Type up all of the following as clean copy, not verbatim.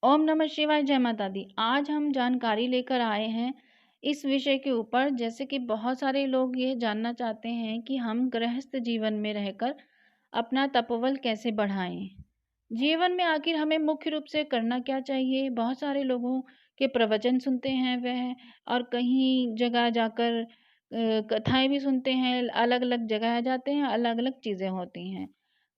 ओम नमः शिवाय, जय माता दी। आज हम जानकारी लेकर आए हैं इस विषय के ऊपर, जैसे कि बहुत सारे लोग ये जानना चाहते हैं कि हम गृहस्थ जीवन में रहकर अपना तपोबल कैसे बढ़ाएं। जीवन में आखिर हमें मुख्य रूप से करना क्या चाहिए। बहुत सारे लोगों के प्रवचन सुनते हैं वह, और कहीं जगह जाकर कथाएं भी सुनते हैं, अलग अलग जगह जाते हैं, अलग अलग चीज़ें होती हैं।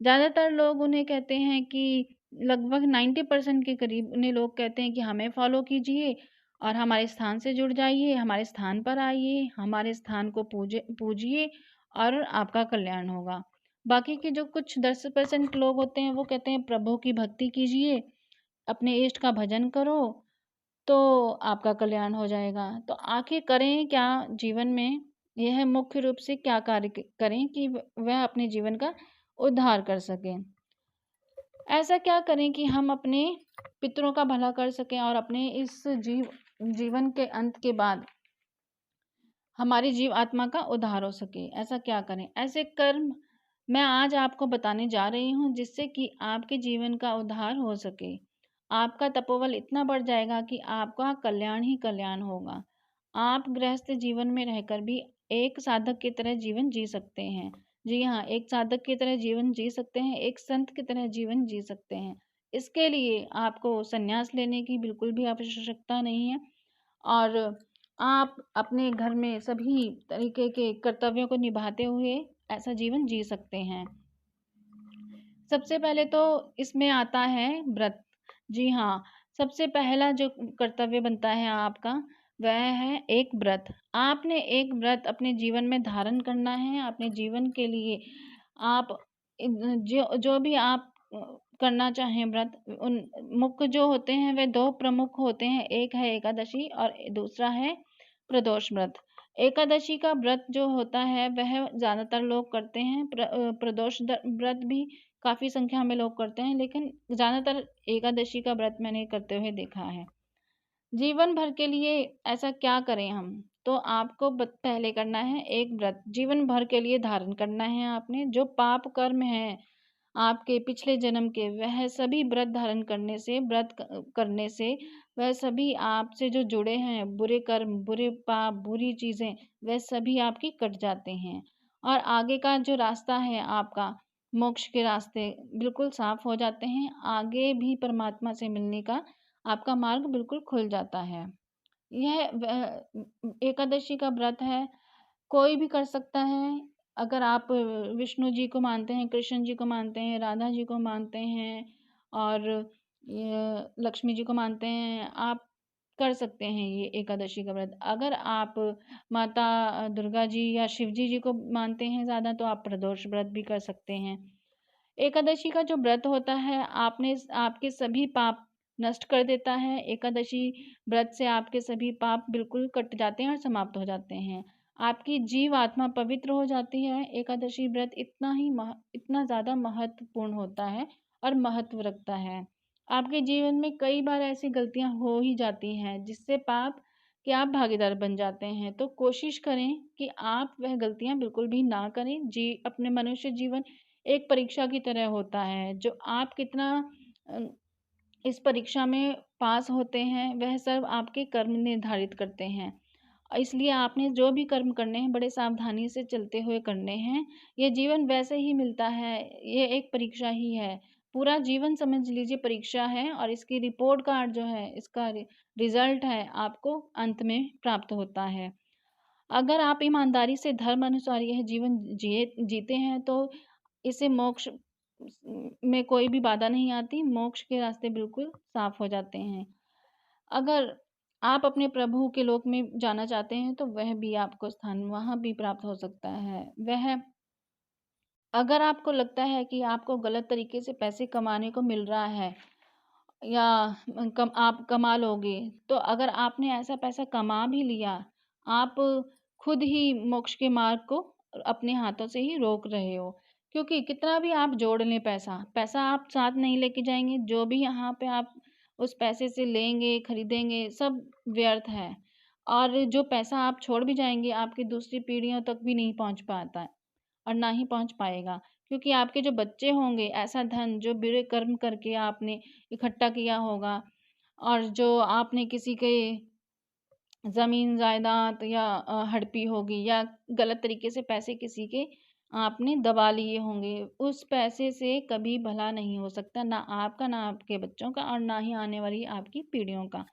ज़्यादातर लोग उन्हें कहते हैं कि लगभग 90% के करीब उन्हें लोग कहते हैं कि हमें फॉलो कीजिए और हमारे स्थान से जुड़ जाइए, हमारे स्थान पर आइए, हमारे स्थान को पूजिए और आपका कल्याण होगा। बाकी के जो कुछ 10% लोग होते हैं वो कहते हैं प्रभु की भक्ति कीजिए, अपने इष्ट का भजन करो, तो आपका कल्याण हो जाएगा। तो आखिर करें क्या जीवन में? यह मुख्य रूप से क्या कार्य करें कि वह अपने जीवन का उद्धार कर सकें। ऐसा क्या करें कि हम अपने पितरों का भला कर सकें और अपने इस जीवन के अंत के बाद हमारी जीव आत्मा का उद्धार हो सके। ऐसा क्या करें? ऐसे कर्म मैं आज आपको बताने जा रही हूँ, जिससे कि आपके जीवन का उद्धार हो सके। आपका तपोबल इतना बढ़ जाएगा कि आपका कल्याण ही कल्याण होगा। आप गृहस्थ जीवन में रहकर भी एक साधक की तरह जीवन जी सकते हैं। जी हाँ, एक साधक की तरह जीवन जी सकते हैं, एक संत की तरह जीवन जी सकते हैं। इसके लिए आपको संन्यास लेने की बिल्कुल भी आवश्यकता नहीं है, और आप अपने घर में सभी तरीके के कर्तव्यों को निभाते हुए ऐसा जीवन जी सकते हैं। सबसे पहले तो इसमें आता है व्रत। जी हाँ, सबसे पहला जो कर्तव्य बनता है आपका, वह है एक व्रत। आपने एक व्रत अपने जीवन में धारण करना है। अपने जीवन के लिए आप जो जो भी आप करना चाहें व्रत, उन मुख्य जो होते हैं वे दो प्रमुख होते हैं। एक है एकादशी और दूसरा है प्रदोष व्रत। एकादशी का व्रत जो होता है वह ज़्यादातर लोग करते हैं। प्रदोष व्रत भी काफ़ी संख्या में लोग करते हैं, लेकिन ज़्यादातर एकादशी का व्रत मैंने करते हुए देखा है। जीवन भर के लिए ऐसा क्या करें हम? तो आपको पहले करना है एक व्रत, जीवन भर के लिए धारण करना है आपने। जो पाप कर्म है आपके पिछले जन्म के, वह सभी व्रत धारण करने से, करने से वह सभी आपसे जो जुड़े हैं बुरे कर्म, बुरे पाप, बुरी चीज़ें, वह सभी आपकी कट जाते हैं। और आगे का जो रास्ता है आपका, मोक्ष के रास्ते बिल्कुल साफ हो जाते हैं। आगे भी परमात्मा से मिलने का आपका मार्ग बिल्कुल खुल जाता है। यह एकादशी का व्रत है, कोई भी कर सकता है। अगर आप विष्णु जी को मानते हैं, कृष्ण जी को मानते हैं, राधा जी को मानते हैं और लक्ष्मी जी को मानते हैं, आप कर सकते हैं ये एकादशी का व्रत। अगर आप माता दुर्गा जी या शिव जी को मानते हैं ज़्यादा, तो आप प्रदोष व्रत भी कर सकते हैं। एकादशी का जो व्रत होता है, आपने आपके सभी पाप नष्ट कर देता है। एकादशी व्रत से आपके सभी पाप बिल्कुल कट जाते हैं और समाप्त हो जाते हैं। आपकी जीव आत्मा पवित्र हो जाती है। एकादशी व्रत इतना ज़्यादा महत्वपूर्ण होता है और महत्व रखता है। आपके जीवन में कई बार ऐसी गलतियां हो ही जाती हैं जिससे पाप के आप भागीदार बन जाते हैं। तो कोशिश करें कि आप वह गलतियां बिल्कुल भी ना करें। अपने मनुष्य जीवन एक परीक्षा की तरह होता है। जो आप कितना अ, इस परीक्षा में पास होते हैं, वह सब आपके कर्म निर्धारित करते हैं। इसलिए आपने जो भी कर्म करने हैं, बड़े सावधानी से चलते हुए करने हैं। ये जीवन वैसे ही मिलता है, ये एक परीक्षा ही है। पूरा जीवन समझ लीजिए परीक्षा है, और इसकी रिपोर्ट कार्ड जो है, इसका रिजल्ट है, आपको अंत में प्राप्त होता है। अगर आप ईमानदारी से धर्म अनुसार यह जीवन जीते हैं, तो इसे मोक्ष में कोई भी बाधा नहीं आती। मोक्ष के रास्ते बिल्कुल साफ हो जाते हैं। अगर आप अपने प्रभु के लोक में जाना चाहते हैं, तो वह भी आपको स्थान वहाँ भी प्राप्त हो सकता है। वह अगर आपको लगता है कि आपको गलत तरीके से पैसे कमाने को मिल रहा है, या आप कमा लोगे, तो अगर आपने ऐसा पैसा कमा भी लिया, आप खुद ही मोक्ष के मार्ग को अपने हाथों से ही रोक रहे हो। क्योंकि कितना भी आप जोड़ लें पैसा, पैसा आप साथ नहीं लेके जाएँगे। जो भी यहाँ पे आप उस पैसे से लेंगे, खरीदेंगे, सब व्यर्थ है। और जो पैसा आप छोड़ भी जाएँगे, आपकी दूसरी पीढ़ियों तक भी नहीं पहुँच पाता है, और ना ही पहुँच पाएगा। क्योंकि आपके जो बच्चे होंगे, ऐसा धन जो बुरे कर्म करके आपने इकट्ठा किया होगा, और जो आपने किसी के ज़मीन जायदाद या हड़पी होगी, या गलत तरीके से पैसे किसी के आपने दबा लिए होंगे, उस पैसे से कभी भला नहीं हो सकता, ना आपका, ना आपके बच्चों का, और ना ही आने वाली आपकी पीढ़ियों का।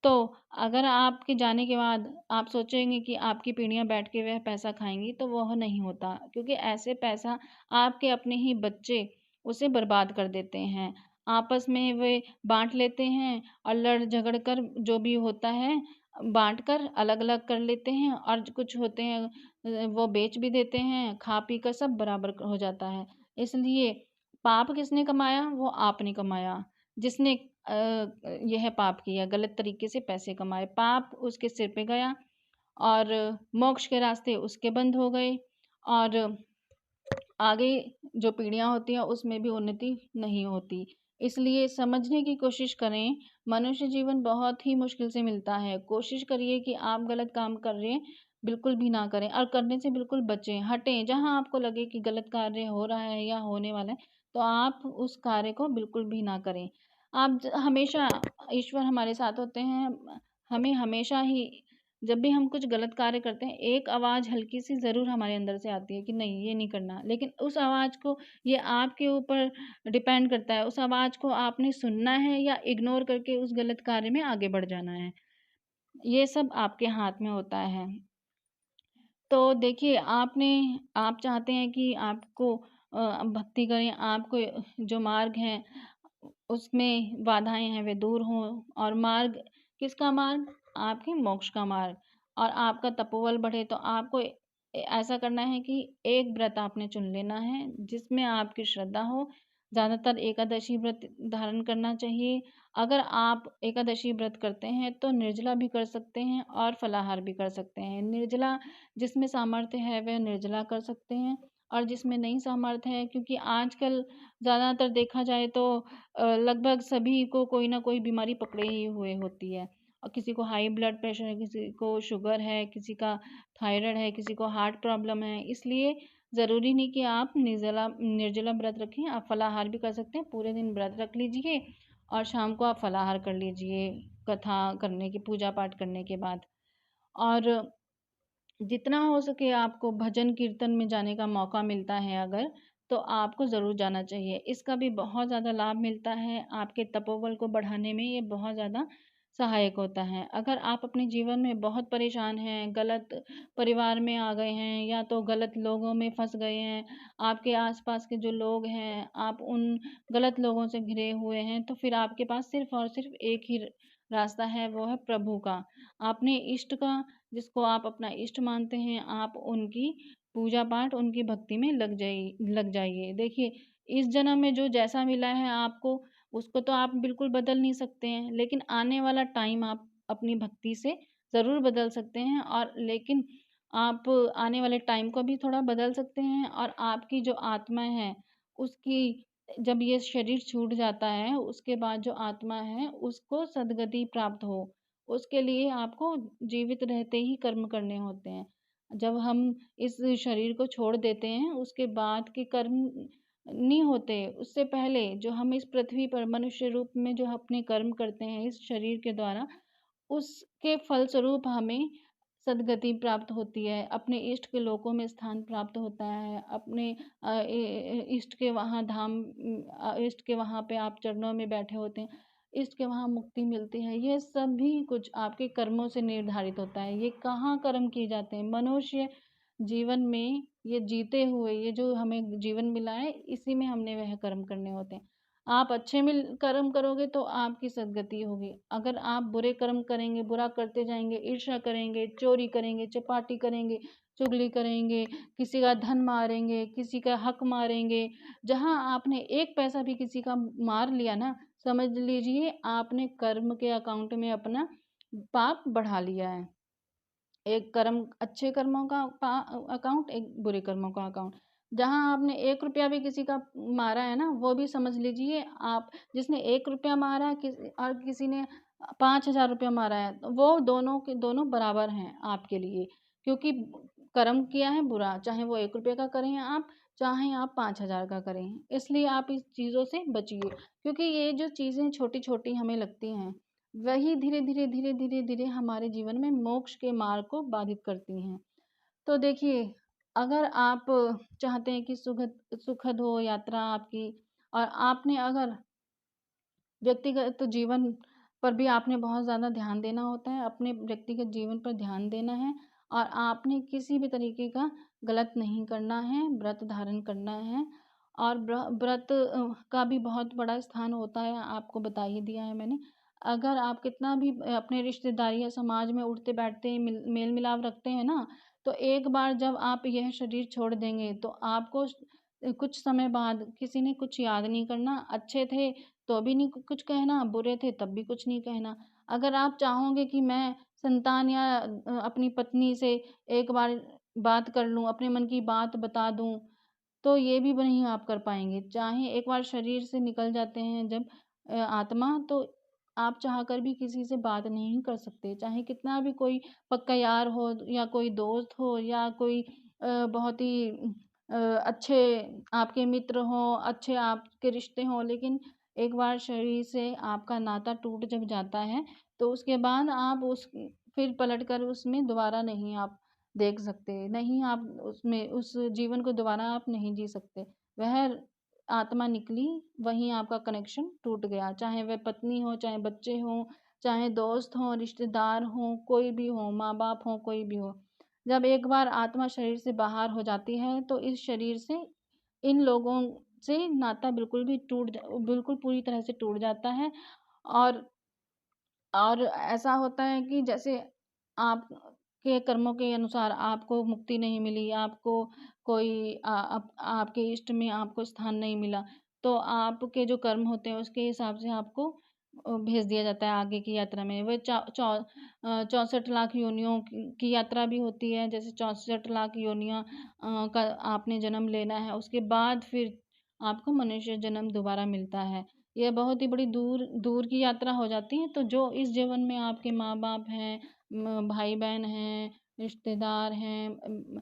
तो अगर आपके जाने के बाद आप सोचेंगे कि आपकी पीढ़ियाँ बैठ के वह पैसा खाएँगी, तो वह नहीं होता, क्योंकि ऐसे पैसा आपके अपने ही बच्चे उसे बर्बाद कर देते हैं। आपस में वे बाँट लेते हैं और लड़ झगड़ कर जो भी होता है बाँट कर अलग-अलग कर लेते हैं, और कुछ होते हैं वो बेच भी देते हैं, खा-पी कर सब बराबर हो जाता है। इसलिए पाप किसने कमाया? वो आपने कमाया। जिसने यह पाप किया, गलत तरीके से पैसे कमाए, पाप उसके सिर पे गया, और मोक्ष के रास्ते उसके बंद हो गए, और आगे जो पीढ़ियाँ होती हैं उसमें भी उन्नति नहीं होती। इसलिए समझने की कोशिश करें, मनुष्य जीवन बहुत ही मुश्किल से मिलता है। कोशिश करिए कि आप गलत काम कर रहे हैं, बिल्कुल भी ना करें, और करने से बिल्कुल बचें, हटें। जहाँ आपको लगे कि गलत कार्य हो रहा है या होने वाला है, तो आप उस कार्य को बिल्कुल भी ना करें। आप हमेशा, ईश्वर हमारे साथ होते हैं, हमें हमेशा ही जब भी हम कुछ गलत कार्य करते हैं, एक आवाज़ हल्की-सी ज़रूर हमारे अंदर से आती है कि नहीं, ये नहीं करना। लेकिन उस आवाज़ को, ये आपके ऊपर डिपेंड करता है, उस आवाज़ को आपने सुनना है या इग्नोर करके उस गलत कार्य में आगे बढ़ जाना है। ये सब आपके हाथ में होता है। तो देखिए, आप चाहते हैं कि आपको भक्ति करें, आपको जो मार्ग है उसमें बाधाएँ हैं वे दूर हों, और मार्ग किसका मार्ग? आपके मोक्ष का मार्ग, और आपका तपोबल बढ़े, तो आपको ऐसा करना है कि एक व्रत आपने चुन लेना है जिसमें आपकी श्रद्धा हो। ज़्यादातर एकादशी व्रत धारण करना चाहिए। अगर आप एकादशी व्रत करते हैं तो निर्जला भी कर सकते हैं और फलाहार भी कर सकते हैं। निर्जला जिसमें सामर्थ्य है वह निर्जला कर सकते हैं, और जिसमें नहीं सामर्थ्य है, क्योंकि आजकल ज़्यादातर देखा जाए तो लगभग सभी को कोई ना कोई बीमारी पकड़े ही हुए होती है, और किसी को हाई ब्लड प्रेशर है, किसी को शुगर है, किसी का थायराइड है, किसी को हार्ट प्रॉब्लम है। इसलिए ज़रूरी नहीं कि आप निर्जला निर्जला व्रत रखें, आप फलाहार भी कर सकते हैं। पूरे दिन व्रत रख लीजिए और शाम को आप फलाहार कर लीजिए, कथा करने के, पूजा पाठ करने के बाद। और जितना हो सके आपको भजन कीर्तन में जाने का मौका मिलता है अगर, तो आपको ज़रूर जाना चाहिए। इसका भी बहुत ज़्यादा लाभ मिलता है, आपके तपोबल को बढ़ाने में ये बहुत ज़्यादा सहायक होता है। अगर आप अपने जीवन में बहुत परेशान हैं, गलत परिवार में आ गए हैं, या तो गलत लोगों में फँस गए हैं, आपके आस-पास के जो लोग हैं, आप उन गलत लोगों से घिरे हुए हैं, तो फिर आपके पास सिर्फ़ और सिर्फ़ एक ही रास्ता है, वो है प्रभु का। अपने इष्ट का, जिसको आप अपना इष्ट मानते हैं, आप उनकी पूजा पाठ, उनकी भक्ति में लग जाइए। देखिए, इस जन्म में जो जैसा मिला है आपको, उसको तो आप बिल्कुल बदल नहीं सकते हैं, लेकिन आने वाला टाइम आप अपनी भक्ति से ज़रूर बदल सकते हैं, और लेकिन आप आने वाले टाइम को भी थोड़ा बदल सकते हैं, और आपकी जो आत्मा है, उसकी जब ये शरीर छूट जाता है, उसके बाद जो आत्मा है, उसको सद्गति प्राप्त हो। उसके लिए आपको जीवित रहते ही कर्म करने होते हैं। जब हम इस शरीर को छोड़ देते हैं, उसके बाद के कर्म नहीं होते। उससे पहले जो हम इस पृथ्वी पर मनुष्य रूप में जो अपने कर्म करते हैं इस शरीर के द्वारा, उसके फलस्वरूप हमें सद्गति प्राप्त होती है, अपने इष्ट के लोकों में स्थान प्राप्त होता है, अपने इष्ट के वहाँ इष्ट के वहाँ पे आप चरणों में बैठे होते हैं, इष्ट के वहाँ मुक्ति मिलती है। ये सभी कुछ आपके कर्मों से निर्धारित होता है। ये कहाँ कर्म किए जाते हैं? मनुष्य जीवन में, ये जीते हुए, ये जो हमें जीवन मिला है, इसी में हमने वह कर्म करने होते हैं। आप अच्छे में कर्म करोगे तो आपकी सद्गति होगी। अगर आप बुरे कर्म करेंगे, बुरा करते जाएँगे, ईर्ष्या करेंगे, चोरी करेंगे, चपाटी करेंगे, चुगली करेंगे, किसी का धन मारेंगे, किसी का हक मारेंगे, जहाँ आपने एक पैसा भी किसी का मार लिया ना, समझ लीजिए आपने कर्म के अकाउंट में अपना पाप बढ़ा लिया है। एक कर्म, अच्छे कर्मों का अकाउंट, एक बुरे कर्मों का अकाउंट। जहाँ आपने 1 रुपया भी किसी का मारा है ना, वो भी समझ लीजिए आप, जिसने 1 रुपया मारा है और किसी ने 5,000 रुपया मारा है, तो वो दोनों के दोनों बराबर हैं आपके लिए। क्योंकि कर्म किया है बुरा, चाहे वो 1 रुपये का करें आप, चाहे आप 5,000 का करें। इसलिए आप इस चीज़ों से बचिए, क्योंकि ये जो चीज़ें छोटी-छोटी हमें लगती हैं, वही धीरे-धीरे हमारे जीवन में मोक्ष के मार्ग को बाधित करती हैं। तो देखिए, अगर आप चाहते हैं कि सुखद हो यात्रा आपकी, और आपने अगर व्यक्तिगत जीवन पर भी आपने बहुत ज़्यादा ध्यान देना होता है, अपने व्यक्तिगत जीवन पर ध्यान देना है, और आपने किसी भी तरीके का गलत नहीं करना है, व्रत धारण करना है। और व्रत का भी बहुत बड़ा स्थान होता है, आपको बता ही दिया है मैंने। अगर आप कितना भी अपने रिश्तेदारी या समाज में उठते बैठते मेल मिलाप रखते हैं ना, तो एक बार जब आप यह शरीर छोड़ देंगे तो आपको कुछ समय बाद किसी ने कुछ याद नहीं करना। अच्छे थे तो भी नहीं कुछ कहना, बुरे थे तब भी कुछ नहीं कहना। अगर आप चाहोगे कि मैं संतान या अपनी पत्नी से एक बार बात कर लूँ, अपने मन की बात बता दूँ, तो ये भी नहीं आप कर पाएँगे। चाहे एक बार शरीर से निकल जाते हैं जब आत्मा, तो आप चाहकर भी किसी से बात नहीं कर सकते। चाहे कितना भी कोई पक्का यार हो, या कोई दोस्त हो, या कोई बहुत ही अच्छे आपके मित्र हों, अच्छे आपके रिश्ते हों, लेकिन एक बार शरीर से आपका नाता टूट जब जाता है, तो उसके बाद आप उस फिर पलटकर उसमें दोबारा नहीं आप देख सकते। नहीं, आप उसमें उस जीवन को दोबारा आप नहीं जी सकते। वह आत्मा निकली, वहीं आपका कनेक्शन टूट गया। चाहे वह पत्नी हो, चाहे बच्चे हों, चाहे दोस्त हों, रिश्तेदार हों, कोई भी हो, माँ-बाप हों, कोई भी हो। जब एक बार आत्मा शरीर से बाहर हो जाती है, तो इस शरीर से इन लोगों से नाता बिल्कुल पूरी तरह से टूट जाता है। और ऐसा होता है कि जैसे आपके कर्मों के अनुसार आपको मुक्ति नहीं मिली, आपको कोई आपके इष्ट में आपको स्थान नहीं मिला, तो आपके जो कर्म होते हैं उसके हिसाब से आपको भेज दिया जाता है आगे की यात्रा में। वो 64 लाख योनियों की यात्रा भी होती है। जैसे 64 लाख योनियाँ का आपने जन्म लेना है, उसके बाद फिर आपको मनुष्य जन्म दोबारा मिलता है। ये बहुत ही बड़ी दूर दूर की यात्रा हो जाती है। तो जो इस जीवन में आपके माँ-बाप हैं, भाई-बहन हैं, रिश्तेदार हैं,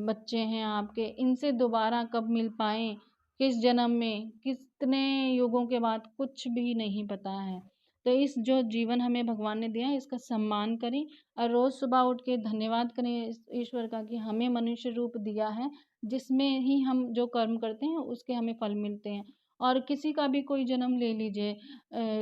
बच्चे हैं आपके, इनसे दोबारा कब मिल पाएँ, किस जन्म में, कितने युगों के बाद, कुछ भी नहीं पता है। तो इस जो जीवन हमें भगवान ने दिया है, इसका सम्मान करें, और रोज़ सुबह उठ के धन्यवाद करें इस ईश्वर का कि हमें मनुष्य रूप दिया है, जिसमें ही हम जो कर्म करते हैं उसके हमें फल मिलते हैं। और किसी का भी कोई जन्म ले लीजिए,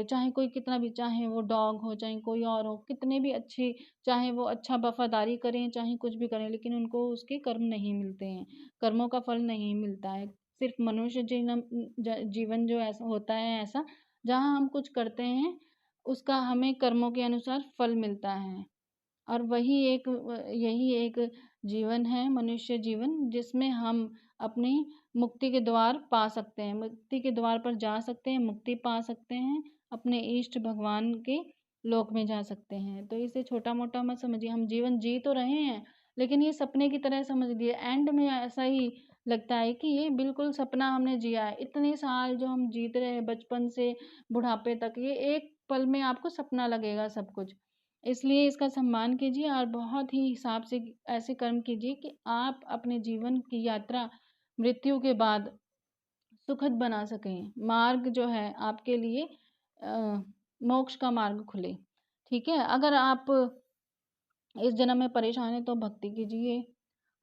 चाहे कोई कितना भी, चाहे वो डॉग हो, चाहे कोई और हो, कितने भी अच्छे, चाहे वो अच्छा वफ़ादारी करें, चाहे कुछ भी करें, लेकिन उनको उसके कर्म नहीं मिलते हैं, कर्मों का फल नहीं मिलता है। सिर्फ़ मनुष्य जीवन जो ऐसा होता है ऐसा, जहाँ हम कुछ करते हैं, उसका हमें कर्मों के अनुसार फल मिलता है। और यही एक जीवन है, मनुष्य जीवन, जिसमें हम अपनी मुक्ति के द्वार पा सकते हैं, मुक्ति के द्वार पर जा सकते हैं, मुक्ति पा सकते हैं, अपने इष्ट भगवान के लोक में जा सकते हैं। तो इसे छोटा-मोटा मत समझिए, हम जीवन जी तो रहे हैं, लेकिन ये सपने की तरह समझ लिए। एंड में ऐसा ही लगता है कि ये बिल्कुल सपना हमने जिया है। इतने साल जो हम जीते रहे, बचपन से बुढ़ापे तक, ये एक पल में आपको सपना लगेगा सब कुछ। इसलिए इसका सम्मान कीजिए, और बहुत ही हिसाब से ऐसे कर्म कीजिए कि आप अपने जीवन की यात्रा मृत्यु के बाद सुखद बना सकें। मार्ग जो है आपके लिए मोक्ष का मार्ग खुले। ठीक है? अगर आप इस जन्म में परेशान हैं तो भक्ति कीजिए।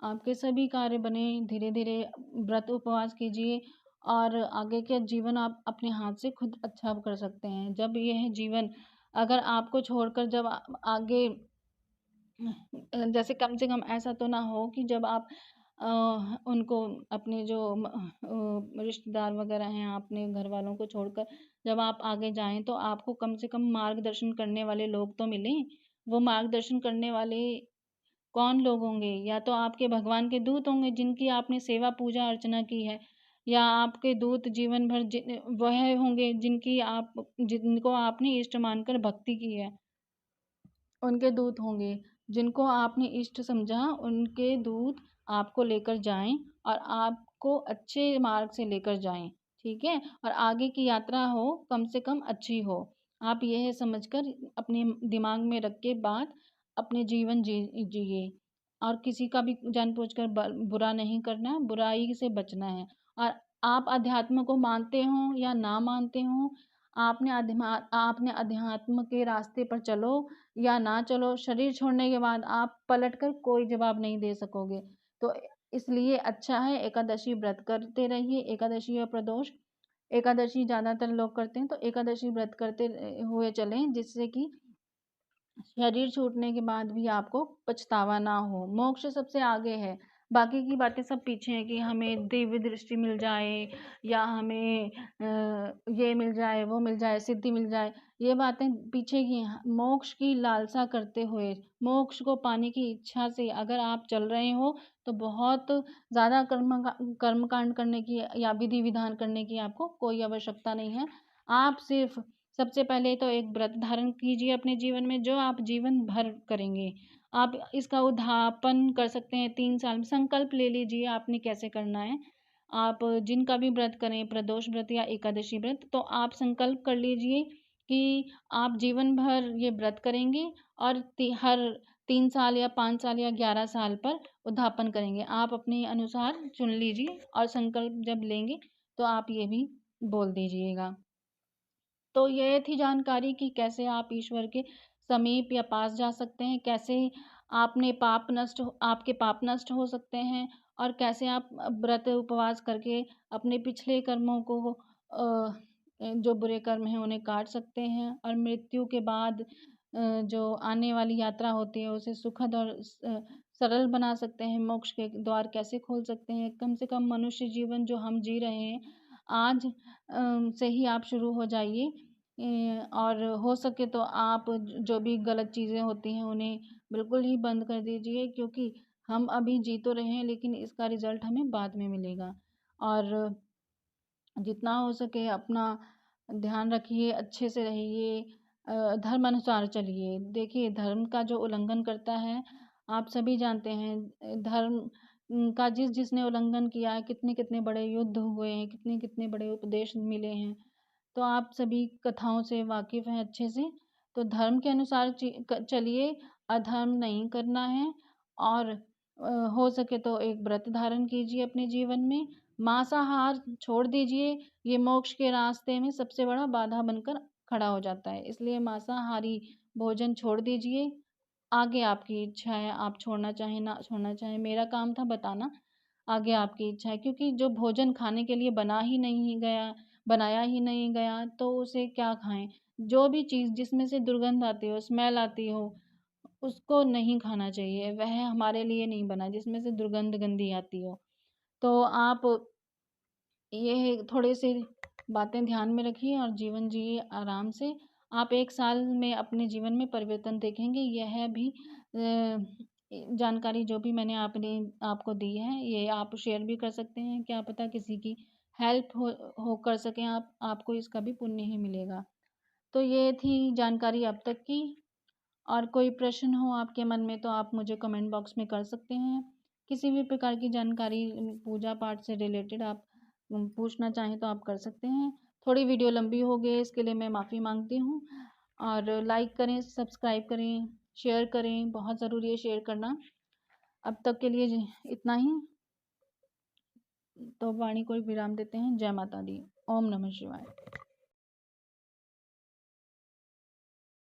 आपके सभी कार्य बने, धीरे-धीरे व्रत उपवास कीजिए, और आगे के जीवन आप अपने हाथ से खुद अच्छा कर सकते हैं। जब यह जीवन अगर आपको छोड़कर जब आगे जैसे कम से कम ऐसा तो ना हो कि जब आप उनको अपने जो रिश्तेदार वगैरह हैं, अपने घर वालों को छोड़कर जब आप आगे जाएँ, तो आपको कम से कम मार्गदर्शन करने वाले लोग तो मिलें। वो मार्गदर्शन करने वाले कौन लोग होंगे? या तो आपके भगवान के दूत होंगे जिनकी आपने सेवा, पूजा, अर्चना की है, या आपके दूत जीवन भर वह होंगे जिनको आपने इष्ट मानकर भक्ति की है। उनके दूत होंगे, जिनको आपने इष्ट समझा, उनके दूत आपको लेकर जाएँ, और आपको अच्छे मार्ग से लेकर जाएँ, ठीक है? और आगे की यात्रा हो, कम से कम अच्छी हो। आप यह समझकर अपने दिमाग में रख के बात अपने जीवन जिए, और किसी का भी जानबूझकर बुरा नहीं करना है, बुराई से बचना है। और आप अध्यात्म को मानते हों या ना मानते हों, आपने अध्यात्म के रास्ते पर चलो या ना चलो, शरीर छोड़ने के बाद आप पलटकर कोई जवाब नहीं दे सकोगे। तो इसलिए अच्छा है एकादशी व्रत करते रहिए, एकादशी और प्रदोष। एकादशी ज़्यादातर लोग करते हैं, तो एकादशी व्रत करते हुए चलें, जिससे कि शरीर छूटने के बाद भी आपको पछतावा ना हो। मोक्ष सबसे आगे है, बाकी की बातें सब पीछे हैं कि हमें दिव्य दृष्टि मिल जाए या हमें ये मिल जाए, वो मिल जाए, सिद्धि मिल जाए, ये बातें पीछे की हैं। मोक्ष की लालसा करते हुए, मोक्ष को पाने की इच्छा से अगर आप चल रहे हो, तो बहुत ज़्यादा कर्मकांड करने की या विधि विधान करने की आपको कोई आवश्यकता नहीं है। आप सिर्फ सबसे पहले तो एक व्रत धारण कीजिए अपने जीवन में, जो आप जीवन भर करेंगे। आप इसका उद्यापन कर सकते हैं 3 साल में। संकल्प ले लीजिए आपने कैसे करना है। आप जिनका भी व्रत करें, प्रदोष व्रत या एकादशी व्रत, तो आप संकल्प कर लीजिए कि आप जीवन भर ये व्रत करेंगे और हर 3 साल या 5 साल या 11 साल पर उद्यापन करेंगे। आप अपने अनुसार चुन लीजिए और संकल्प जब लेंगे तो आप ये भी बोल दीजिएगा। तो ये थी जानकारी कि कैसे आप ईश्वर के समीप या पास जा सकते हैं, कैसे आपके पाप नष्ट हो सकते हैं, और कैसे आप व्रत उपवास करके अपने पिछले कर्मों को जो बुरे कर्म हैं उन्हें काट सकते हैं, और मृत्यु के बाद जो आने वाली यात्रा होती है उसे सुखद और सरल बना सकते हैं। मोक्ष के द्वार कैसे खोल सकते हैं। कम से कम मनुष्य जीवन जो हम जी रहे हैं आज से ही आप शुरू हो जाइए। और हो सके तो आप जो भी गलत चीज़ें होती हैं उन्हें बिल्कुल ही बंद कर दीजिए, क्योंकि हम अभी जी तो रहे हैं लेकिन इसका रिजल्ट हमें बाद में मिलेगा। और जितना हो सके अपना ध्यान रखिए, अच्छे से रहिए, धर्म अनुसार चलिए। देखिए, धर्म का जो उल्लंघन करता है, आप सभी जानते हैं, धर्म का जिसने उल्लंघन किया है, कितने कितने बड़े युद्ध हुए हैं, कितने कितने बड़े उपदेश मिले हैं। तो आप सभी कथाओं से वाकिफ़ हैं अच्छे से। तो धर्म के अनुसार चलिए, अधर्म नहीं करना है। और हो सके तो एक व्रत धारण कीजिए अपने जीवन में। मांसाहार छोड़ दीजिए, ये मोक्ष के रास्ते में सबसे बड़ा बाधा बनकर खड़ा हो जाता है। इसलिए मांसाहारी भोजन छोड़ दीजिए। आगे आपकी इच्छा है, आप छोड़ना चाहें ना छोड़ना चाहें। मेरा काम था बताना, आगे आपकी इच्छा है, क्योंकि जो भोजन खाने के लिए बनाया ही नहीं गया, तो उसे क्या खाएं। जो भी चीज़ जिसमें से दुर्गंध आती हो, स्मेल आती हो, उसको नहीं खाना चाहिए। वह हमारे लिए नहीं बना जिसमें से दुर्गंध गंदी आती हो। तो आप ये थोड़े से बातें ध्यान में रखिए और जीवन जिए आराम से। आप 1 साल में अपने जीवन में परिवर्तन देखेंगे। यह भी जानकारी जो भी मैंने आपको दी है, ये आप शेयर भी कर सकते हैं। क्या पता किसी की हेल्प हो कर सकें आप, आपको इसका भी पुण्य ही मिलेगा। तो ये थी जानकारी अब तक की। और कोई प्रश्न हो आपके मन में तो आप मुझे कमेंट बॉक्स में कर सकते हैं। किसी भी प्रकार की जानकारी पूजा पाठ से रिलेटेड आप पूछना चाहें तो आप कर सकते हैं। थोड़ी वीडियो लंबी हो गई, इसके लिए मैं माफ़ी मांगती हूँ। और लाइक करें, सब्सक्राइब करें, शेयर करें, बहुत ज़रूरी है शेयर करना। अब तक के लिए इतना ही। तो वाणी को विराम देते हैं। जय माता दी। ओम नमः शिवाय।